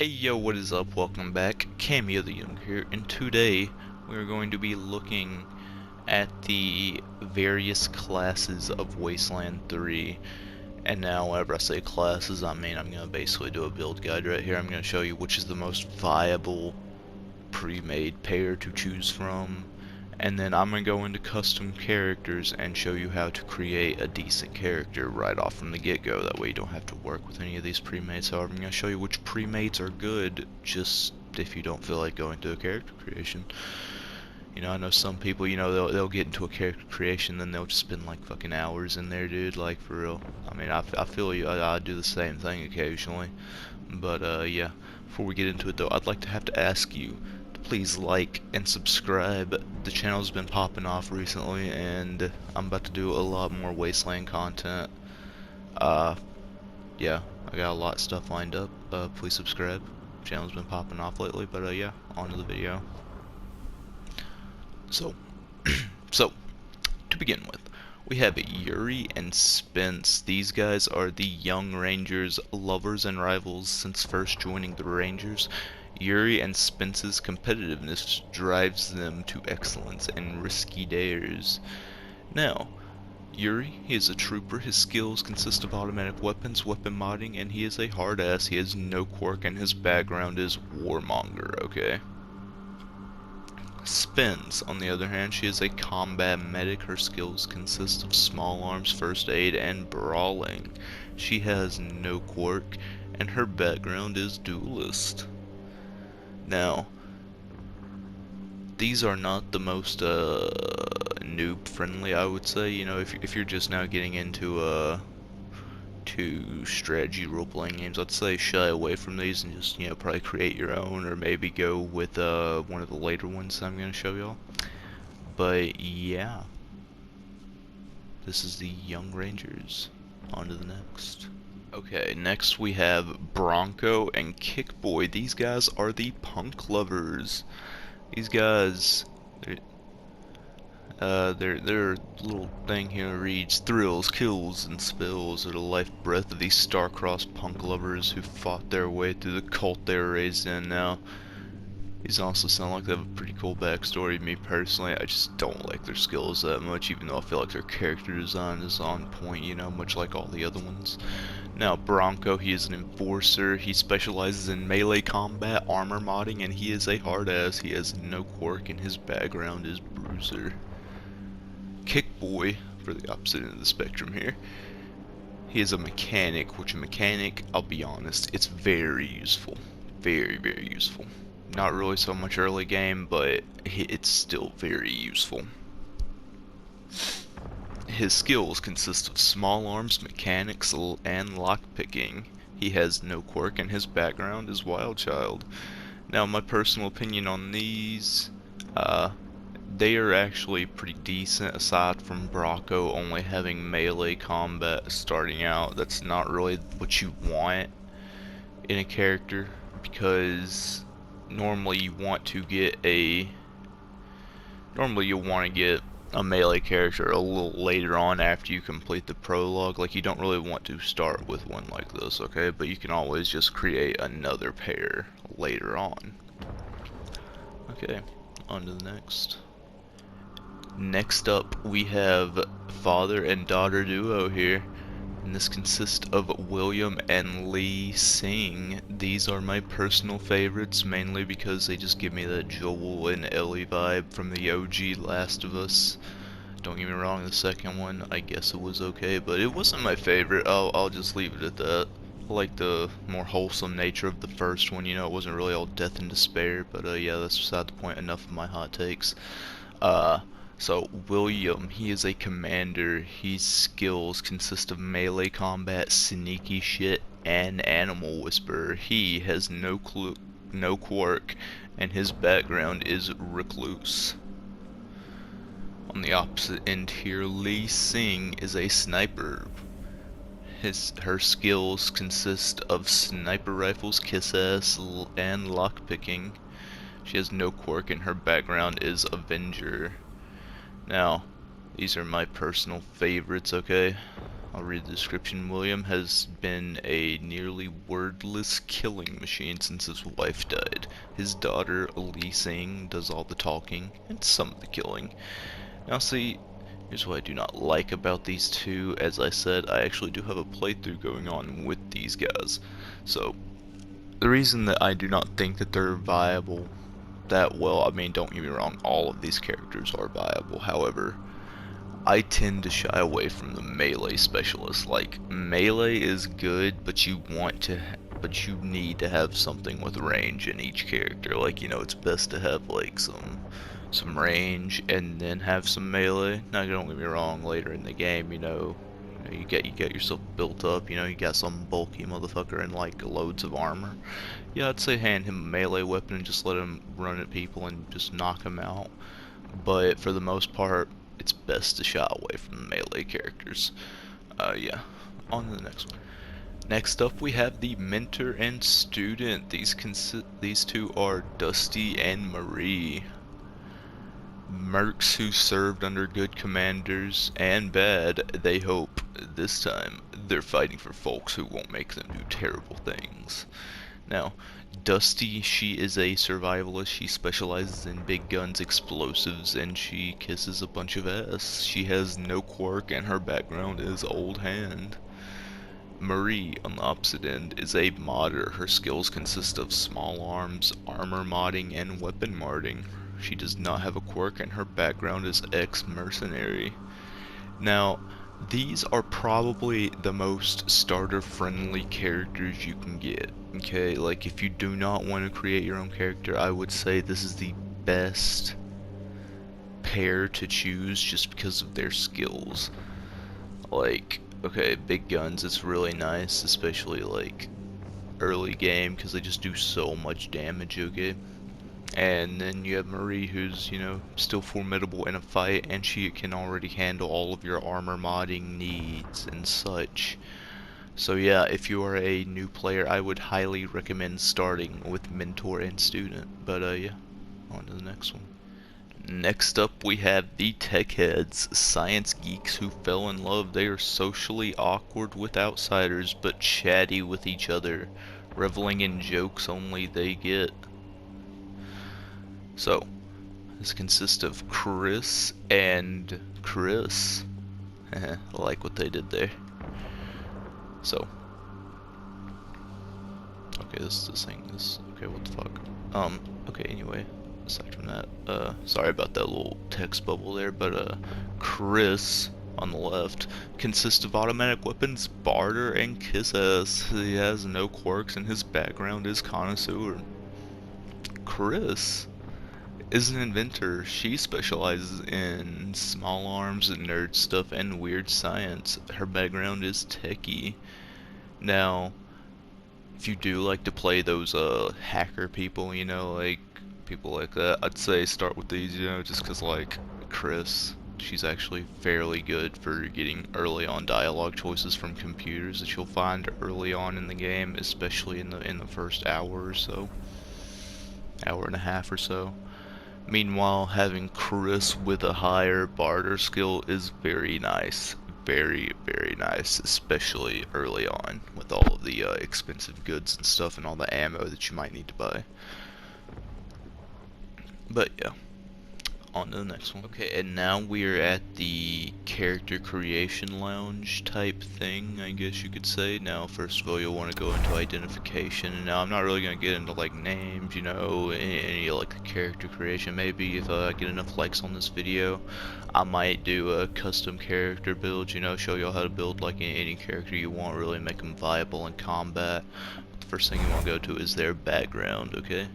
Hey yo, what is up? Welcome back. Cameo the Young here, and today we're going to be looking at the various classes of Wasteland 3. And now whenever I say classes, I mean I'm going to basically do a build guide right here. I'm going to show you which is the most viable pre-made pair to choose from. And then I'm going to go into custom characters and show you how to create a decent character right off from the get-go. That way you don't have to work with any of these pre-mates. However, I'm going to show you which pre-mates are good just if you don't feel like going to a character creation. You know, I know some people, you know, they'll get into a character creation, then they'll just spend like fucking hours in there, dude, like for real. I mean, I feel you, I do the same thing occasionally. But, yeah, before we get into it though, I'd like to have to ask you, please like and subscribe. The channel's been popping off recently, and I'm about to do a lot more Wasteland content. Yeah, I got a lot of stuff lined up. Please subscribe. Channel's been popping off lately, but yeah, on to the video. So, to begin with, we have Yuri and Spence. These guys are the young Rangers, lovers and rivals since first joining the Rangers. Yuri and Spence's competitiveness drives them to excellence and risky dares. Now, Yuri, he is a trooper. His skills consist of automatic weapons, weapon modding, and he is a hard ass. He has no quirk, and his background is warmonger, okay? Spence, on the other hand, she is a combat medic. Her skills consist of small arms, first aid, and brawling. She has no quirk, and her background is duelist. Now, these are not the most noob friendly, I would say. You know, if you're just now getting into to strategy role playing games, I'd say shy away from these and just, you know, probably create your own, or maybe go with one of the later ones I'm gonna show y'all. But yeah, this is the Young Rangers. On to the next. Okay, next we have Bronco and Kickboy. These guys are the punk lovers. These guys, their little thing here reads, "Thrills, kills, and spills are the life breath of these star-crossed punk lovers who fought their way through the cult they were raised in." Now, these also sound like they have a pretty cool backstory. Me personally, I just don't like their skills that much, even though I feel like their character design is on point, you know, much like all the other ones. Now, Bronco, he is an enforcer. He specializes in melee combat, armor modding, and he is a hard ass. He has no quirk, and his background is bruiser. Kickboy, for the opposite end of the spectrum here, he is a mechanic, which a mechanic, I'll be honest, it's very useful. Very, very useful. Not really so much early game, but it's still very useful. His skills consist of small arms, mechanics, and lockpicking. He has no quirk, and his background is wild child. Now, my personal opinion on these, they are actually pretty decent, aside from Bronco only having melee combat starting out. That's not really what you want in a character, because normally you want to get a melee character a little later on after you complete the prologue. Like, you don't really want to start with one like this, okay? But you can always just create another pair later on. Okay, on to the next. Next up, we have father and daughter duo here, and this consists of William and Lee Sing. These are my personal favorites, mainly because they just give me that Joel and Ellie vibe from the OG Last of Us. Don't get me wrong, the second one, I guess it was okay, but it wasn't my favorite. I'll just leave it at that. I like the more wholesome nature of the first one, you know, it wasn't really all death and despair, but yeah, that's beside the point. Enough of my hot takes. So, William, he is a commander. His skills consist of melee combat, sneaky shit, and animal whisperer. He has no quirk, and his background is recluse. On the opposite end here, Lee Sing is a sniper. Her skills consist of sniper rifles, kiss ass, and lockpicking. She has no quirk, and her background is Avenger. Now, these are my personal favorites, okay? I'll read the description. William has been a nearly wordless killing machine since his wife died. His daughter, Elise, does all the talking and some of the killing. Now see, here's what I do not like about these two. As I said, I actually do have a playthrough going on with these guys. So, the reason that I do not think that they're viable that well, I mean, don't get me wrong, all of these characters are viable. However, I tend to shy away from the melee specialist. Like, melee is good, but you need to have something with range in each character. Like, you know, it's best to have like some range and then have some melee. Now, don't get me wrong, later in the game, you get yourself built up, you got some bulky motherfucker and like loads of armor. Yeah, I'd say hand him a melee weapon and just let him run at people and just knock them out. But for the most part, it's best to shy away from the melee characters. Yeah, on to the next one. Next up, we have the mentor and student. These two are Dusty and Marie. Mercs who served under good commanders and bad, they hope. This time, they're fighting for folks who won't make them do terrible things. Now, Dusty, she is a survivalist. She specializes in big guns, explosives, and she kisses a bunch of ass. She has no quirk, and her background is old hand. Marie, on the opposite end, is a modder. Her skills consist of small arms, armor modding, and weapon modding. She does not have a quirk, and her background is ex-mercenary. Now, these are probably the most starter-friendly characters you can get. Okay, like if you do not want to create your own character, I would say this is the best pair to choose just because of their skills. Like, okay, big guns, it's really nice, especially like early game, because they just do so much damage, okay? And then you have Marie, who's, still formidable in a fight, and she can already handle all of your armor modding needs and such. So yeah, if you are a new player, I would highly recommend starting with mentor and student. But yeah, on to the next one. Next up, we have the Techheads, science geeks who fell in love. They are socially awkward with outsiders, but chatty with each other, reveling in jokes only they get. So, this consists of Chris and Chris. I like what they did there. So, okay, okay, what the fuck? Okay, anyway, aside from that, sorry about that little text bubble there, but, Chris, on the left, consists of automatic weapons, barter, and kiss ass. He has no quirks, and his background is connoisseur. Chris is an inventor. She specializes in small arms and nerd stuff and weird science. Her background is techie. Now, if you do like to play those hacker people, like people like that, I'd say start with these, just cause like Chris, she's actually fairly good for getting early on dialogue choices from computers that you'll find early on in the game, especially in the first hour or so, hour and a half or so. Meanwhile, having Chris with a higher barter skill is very nice. Very, very nice, especially early on with all of the expensive goods and stuff and all the ammo that you might need to buy. But yeah, on to the next one. Okay, and now we're at the character creation lounge type thing, I guess you could say. Now, first of all, you'll want to go into identification. And now, I'm not really going to get into like names, any like the character creation. Maybe if I get enough likes on this video, I might do a custom character build, show y'all how to build like any character you want, really make them viable in combat. But the first thing you want to go to is their background, okay?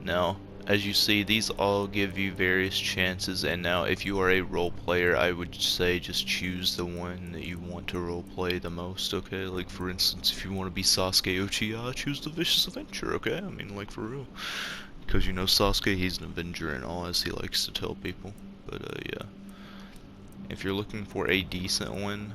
Now, as you see, these all give you various chances, and now if you are a role player, I would say just choose the one that you want to role play the most, okay? Like for instance, if you want to be Sasuke Uchiha, choose the Vicious Adventure, okay? I mean, like for real. Because Sasuke, he's an Avenger and all, as he likes to tell people. But yeah. If you're looking for a decent one,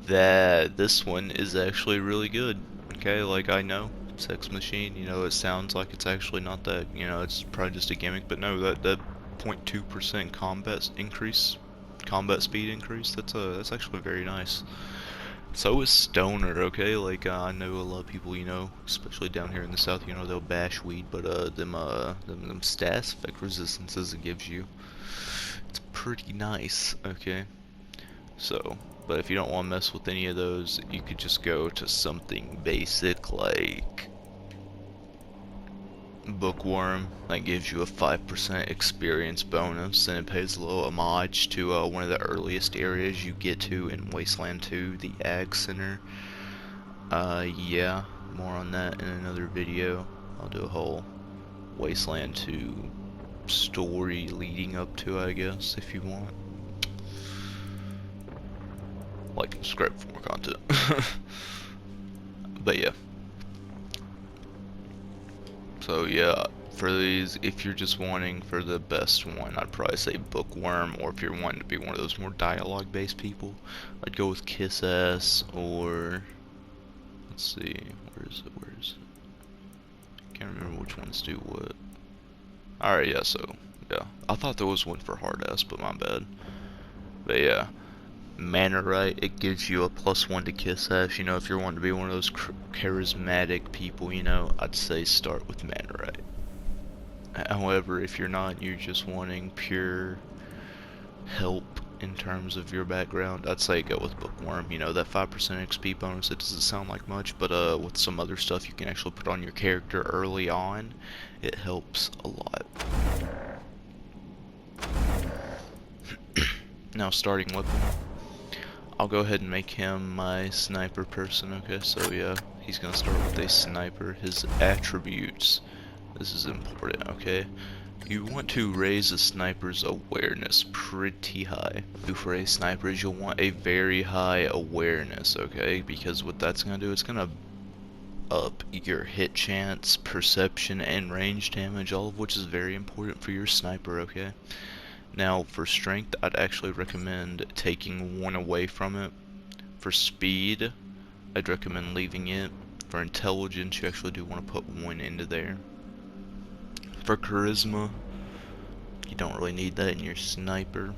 this one is actually really good, okay? Like, I know. Sex Machine, it sounds like it's actually not that, it's probably just a gimmick, but no, that 0.2% combat increase, combat speed increase. That's actually very nice. So is stoner, okay? Like I know a lot of people, you know, especially down here in the south, you know, they'll bash weed, but them stats effect resistances it gives you, it's pretty nice, okay? So, but if you don't want to mess with any of those, you could just go to something basic like Bookworm. That gives you a 5% experience bonus, and it pays a little homage to one of the earliest areas you get to in Wasteland 2, the Ag Center. Yeah, more on that in another video. I'll do a whole Wasteland 2 story leading up to, I guess, if you want. Like and subscribe for more content. But yeah. So yeah, for these, if you're just wanting for the best one, I'd probably say Bookworm, or if you're wanting to be one of those more dialogue-based people, I'd go with Kiss Ass, or let's see, where is it? Can't remember which ones do what. Alright, yeah, so yeah, I thought there was one for Hard Ass, but my bad. But yeah, Mannerite, it gives you a +1 to Kiss Ass. You know, if you're wanting to be one of those charismatic people, you know, I'd say start with Mannerite. However, if you're not, you're just wanting pure help in terms of your background, I'd say go with Bookworm. You know, that 5% XP bonus, it doesn't sound like much, but with some other stuff you can actually put on your character early on, it helps a lot. Now, starting weapon. I'll go ahead and make him my sniper person, okay? So yeah, he's gonna start with a sniper. His attributes, this is important, okay? You want to raise a sniper's awareness pretty high. For a sniper, you'll want a very high awareness, okay? Because what that's gonna do, it's gonna up your hit chance, perception, and range damage, all of which is very important for your sniper, okay? Now, for strength, I'd actually recommend taking 1 away from it. For speed, I'd recommend leaving it. For intelligence, you actually do want to put 1 into there. For charisma, you don't really need that in your sniper.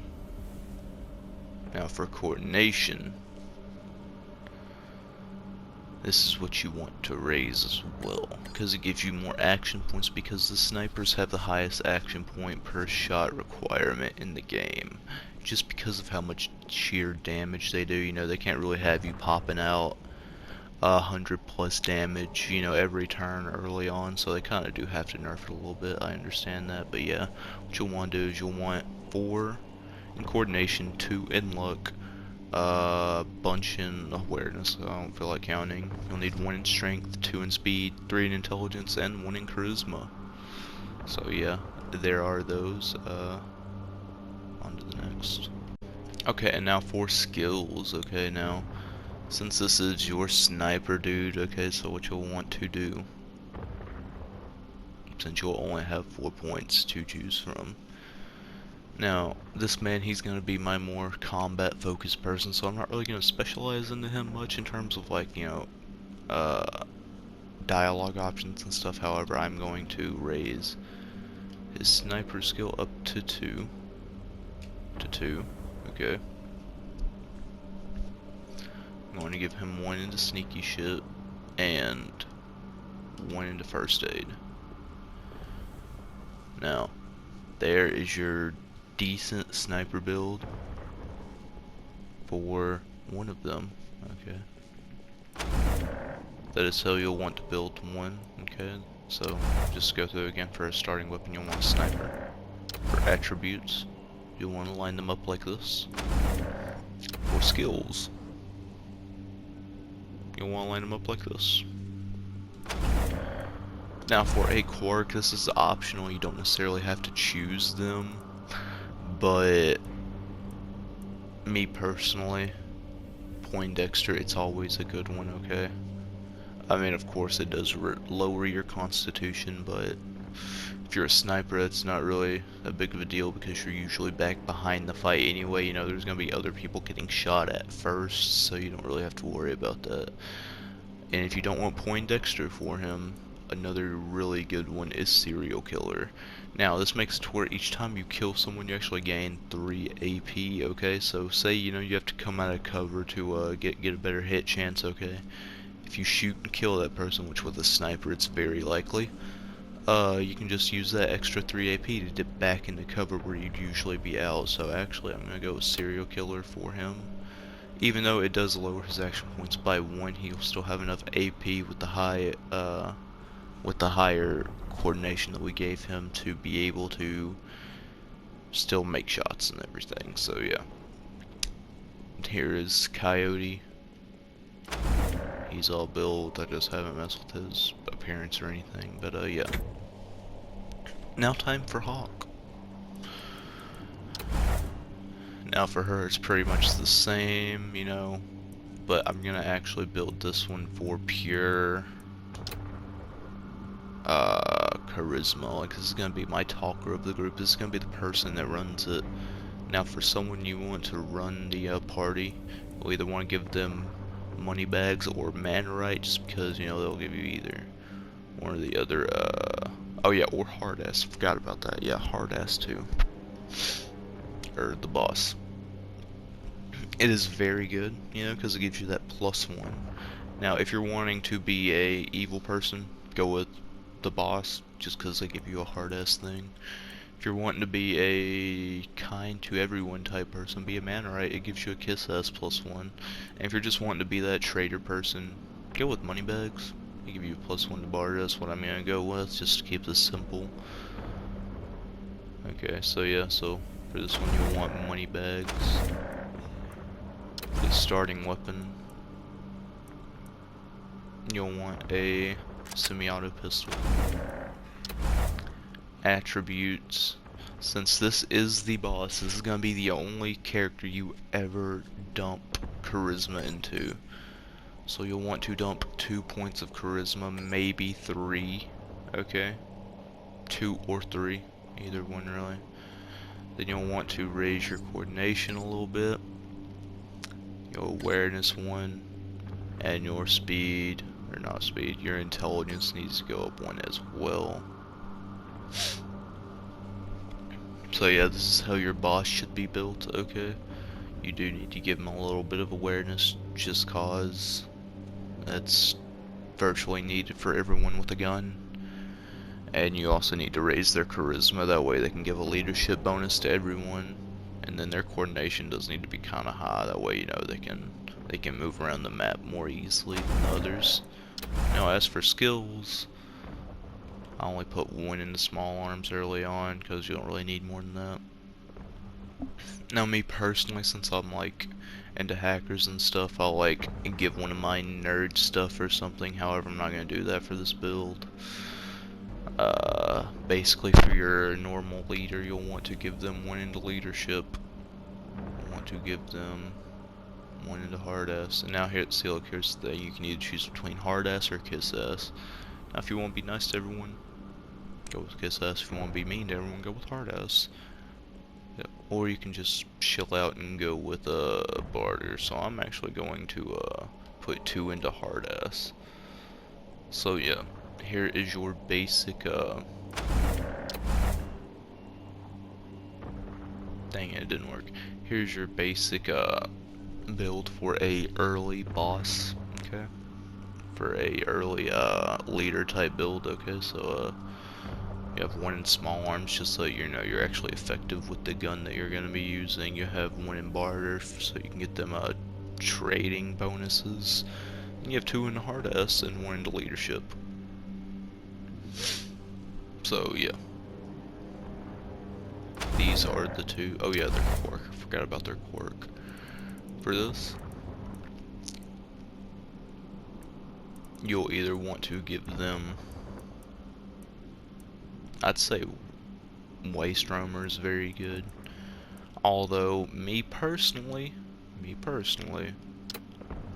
Now, for coordination, this is what you want to raise as well, because it gives you more action points, because the snipers have the highest action point per shot requirement in the game, just because of how much sheer damage they do. You know, they can't really have you popping out 100+ damage, you know, every turn early on, so they kind of do have to nerf it a little bit. I understand that, but yeah, what you'll want to do is you'll want 4 in coordination, 2 in luck, bunch in awareness, I don't feel like counting. You'll need 1 in strength, 2 in speed, 3 in intelligence, and 1 in charisma. So yeah, there are those. On to the next. Okay, and now for skills. Okay, now, since this is your sniper dude, okay, so what you'll want to do, since you'll only have 4 points to choose from. Now, this man, he's going to be my more combat-focused person, so I'm not really going to specialize into him much in terms of, like, you know, dialogue options and stuff. However, I'm going to raise his sniper skill up to 2. Okay. I'm going to give him 1 into sneaky shit, and 1 into first aid. Now, there is your decent sniper build for one of them, okay? That is how you'll want to build one, okay? So, just go through again. For a starting weapon, you'll want a sniper. For attributes, you'll want to line them up like this. For skills, you'll want to line them up like this. Now, for a quirk, this is optional. You don't necessarily have to choose them. But me personally, Poindexter, it's always a good one, okay? I mean, of course it does lower your constitution, but if you're a sniper, that's not really a big of a deal, because you're usually back behind the fight anyway. You know, there's gonna be other people getting shot at first, so you don't really have to worry about that. And if you don't want Poindexter for him, another really good one is serial killer. Now this makes it to where each time you kill someone you actually gain 3 AP, okay? So say you have to come out of cover to get a better hit chance, okay? If you shoot and kill that person, which with a sniper it's very likely, you can just use that extra 3 AP to dip back into cover where you'd usually be out. So actually I'm gonna go with serial killer for him. Even though it does lower his action points by 1, he'll still have enough AP with the higher coordination that we gave him to be able to still make shots and everything. So yeah. Here is Coyote. He's all built. I just haven't messed with his appearance or anything, but yeah. Now time for Hawk. Now for her it's pretty much the same, but I'm gonna actually build this one for pure charisma. Like, this is gonna be my talker of the group. This is gonna be the person that runs it. Now for someone you want to run the party, you'll either want to give them money bags or mana rights, because they'll give you either one or the other. Oh yeah, or hard ass. Forgot about that. Yeah, hard ass too. Or the boss. It is very good, because it gives you that +1. Now, if you're wanting to be a evil person, go with the boss, just because they give you a hard ass thing. If you're wanting to be a kind to everyone type person, be a Mannerite. It gives you a kiss ass +1. And if you're just wanting to be that trader person, go with moneybags. They give you a +1 to barter. That's what I'm gonna go with, just to keep this simple. Okay, so yeah, so for this one you'll want moneybags. The starting weapon, you'll want a semi-auto pistol. Attributes, since this is the boss, this is gonna be the only character you ever dump charisma into. So you'll want to dump 2 points of charisma, maybe 3, okay? 2 or 3, either one really. Then you'll want to raise your coordination a little bit, your awareness 1, and your speed, or not speed, your intelligence needs to go up 1 as well. So yeah, this is how your boss should be built, okay? You do need to give him a little bit of awareness, just cause that's virtually needed for everyone with a gun. And you also need to raise their charisma, that way they can give a leadership bonus to everyone. And then their coordination does need to be kinda high, that way they can move around the map more easily than others. Now as for skills, I only put 1 into small arms early on, because you don't really need more than that. Now me personally, since I'm like into hackers and stuff, I'll like give one of my nerd stuff or something. However, I'm not gonna do that for this build. Basically for your normal leader, you'll want to give them 1 into leadership. You want to give them 1 into hard ass. And now here at Seal, here's the thing, you can either choose between hard ass or kiss ass. Now if you want to be nice to everyone, go with kiss ass. If you want to be mean to everyone, go with hard ass. Yep. Or you can just chill out and go with barter. So I'm actually going to put 2 into hard ass. So yeah, here is your basic dang it, didn't work. Here's your basic build for a early boss, okay? For a early leader type build, okay? So you have 1 in small arms, just so you're actually effective with the gun that you're gonna be using. You have 1 in barter, so you can get them trading bonuses. And you have 2 in hard ass and 1 into leadership. So yeah, these are the 2. Oh yeah, their quirk. I forgot about their quirk. For this, you'll either want to give them, I'd say Waste Roamer is very good. Although me personally,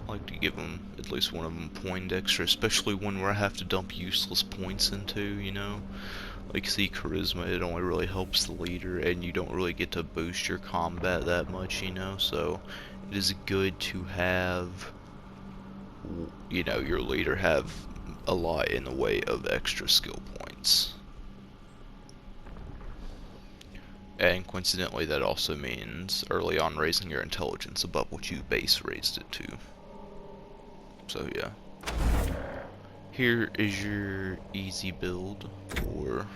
I like to give them at least one of them point extra, especially one where I have to dump useless points into, Like, see, charisma, it only really helps the leader, and you don't really get to boost your combat that much, So it is good to have, your leader have a lot in the way of extra skill points. And coincidentally, that also means early on raising your intelligence above what you base raised it to. So yeah. Here is your easy build for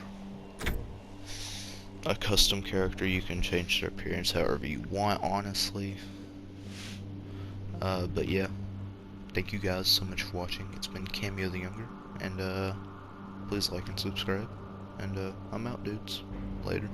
a custom character. You can change their appearance however you want, honestly. But yeah. Thank you guys so much for watching. It's been Cameo the Younger, and please like and subscribe. And I'm out, dudes. Later.